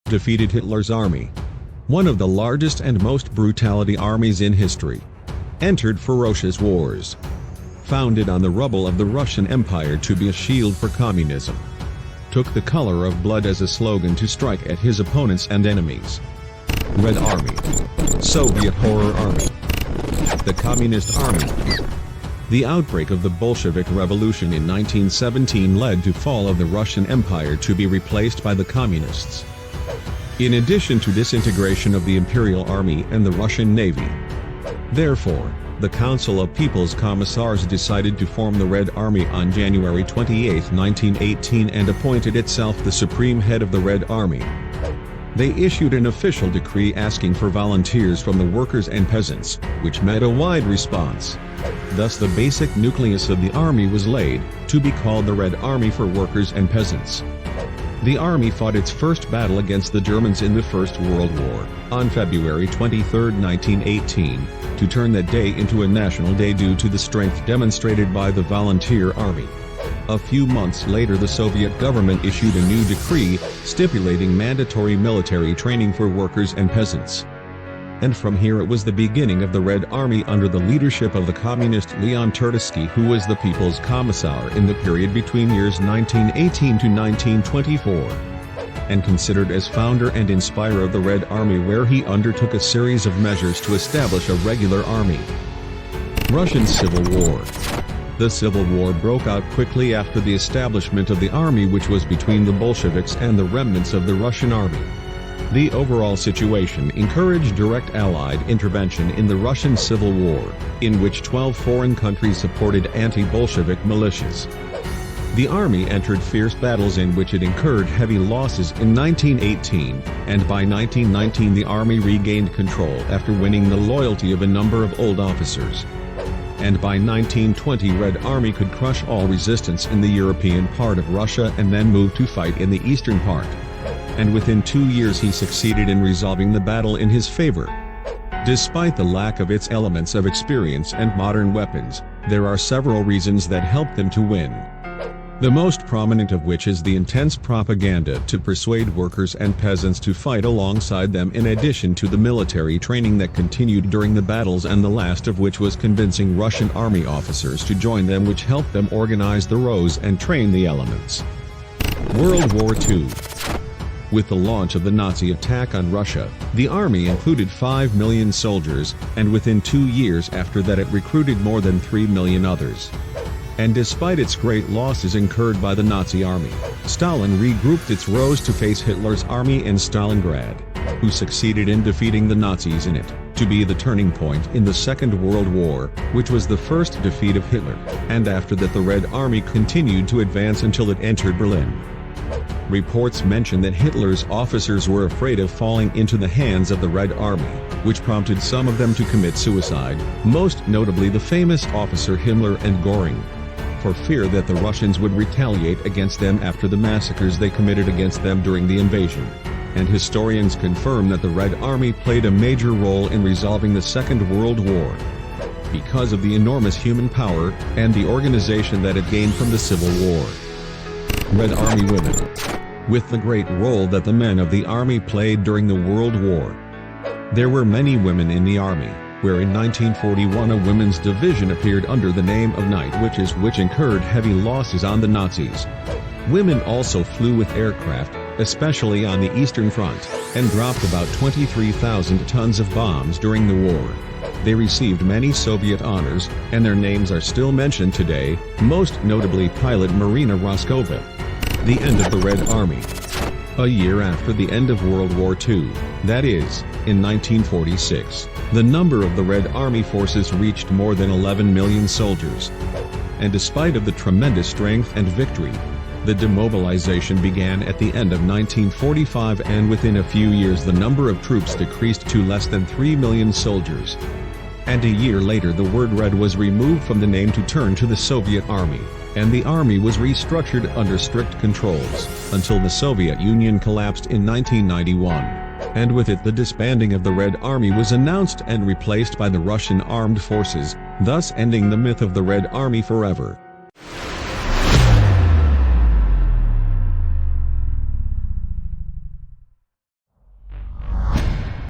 defeated Hitler's army, one of the largest and most brutality armies in history, entered ferocious wars, founded on the rubble of the Russian Empire to be a shield for communism, took the color of blood as a slogan to strike at his opponents and enemies. Red Army, Soviet Horror Army, the Communist Army. The outbreak of the Bolshevik Revolution in 1917 led to fall of the Russian Empire to be replaced by the Communists. In addition to disintegration of the Imperial Army and the Russian Navy. Therefore, the Council of People's Commissars decided to form the Red Army on January 28, 1918 and appointed itself the supreme head of the Red Army. They issued an official decree asking for volunteers from the workers and peasants, which met a wide response. Thus the basic nucleus of the army was laid, to be called the Red Army for workers and peasants. The army fought its first battle against the Germans in the First World War, on February 23, 1918, to turn that day into a national day due to the strength demonstrated by the volunteer army. A few months later the Soviet government issued a new decree, stipulating mandatory military training for workers and peasants. And from here it was the beginning of the Red Army under the leadership of the communist Leon Trotsky, who was the People's Commissar in the period between years 1918 to 1924, and considered as founder and inspirer of the Red Army, where he undertook a series of measures to establish a regular army. Russian Civil War. The Civil War broke out quickly after the establishment of the army, which was between the Bolsheviks and the remnants of the Russian army. The overall situation encouraged direct Allied intervention in the Russian Civil War, in which 12 foreign countries supported anti-Bolshevik militias. The army entered fierce battles in which it incurred heavy losses in 1918, and by 1919 the army regained control after winning the loyalty of a number of old officers. And by 1920 Red Army could crush all resistance in the European part of Russia and then move to fight in the eastern part. And within 2 years he succeeded in resolving the battle in his favor. Despite the lack of its elements of experience and modern weapons, there are several reasons that helped them to win. The most prominent of which is the intense propaganda to persuade workers and peasants to fight alongside them, in addition to the military training that continued during the battles, and the last of which was convincing Russian army officers to join them, which helped them organize the rows and train the elements. World War II. With the launch of the Nazi attack on Russia, the army included 5 million soldiers, and within 2 years after that it recruited more than 3 million others. And despite its great losses incurred by the Nazi army, Stalin regrouped its rows to face Hitler's army in Stalingrad, who succeeded in defeating the Nazis in it, to be the turning point in the Second World War, which was the first defeat of Hitler, and after that the Red Army continued to advance until it entered Berlin. Reports mention that Hitler's officers were afraid of falling into the hands of the Red Army, which prompted some of them to commit suicide, most notably the famous officer Himmler and Göring, for fear that the Russians would retaliate against them after the massacres they committed against them during the invasion. And historians confirm that the Red Army played a major role in resolving the Second World War, because of the enormous human power and the organization that it gained from the Civil War. Red Army women. With the great role that the men of the army played during the World War, there were many women in the army, where in 1941 a women's division appeared under the name of Night Witches, which incurred heavy losses on the Nazis. Women also flew with aircraft, especially on the Eastern Front, and dropped about 23,000 tons of bombs during the war. They received many Soviet honors, and their names are still mentioned today, most notably pilot Marina Roskova. The end of the Red Army. A year after the end of World War II, that is, in 1946, the number of the Red Army forces reached more than 11 million soldiers. And despite of the tremendous strength and victory, the demobilization began at the end of 1945, and within a few years the number of troops decreased to less than 3 million soldiers. And a year later the word Red was removed from the name to turn to the Soviet Army, and the army was restructured under strict controls, until the Soviet Union collapsed in 1991. And with it the disbanding of the Red Army was announced and replaced by the Russian Armed Forces, thus ending the myth of the Red Army forever.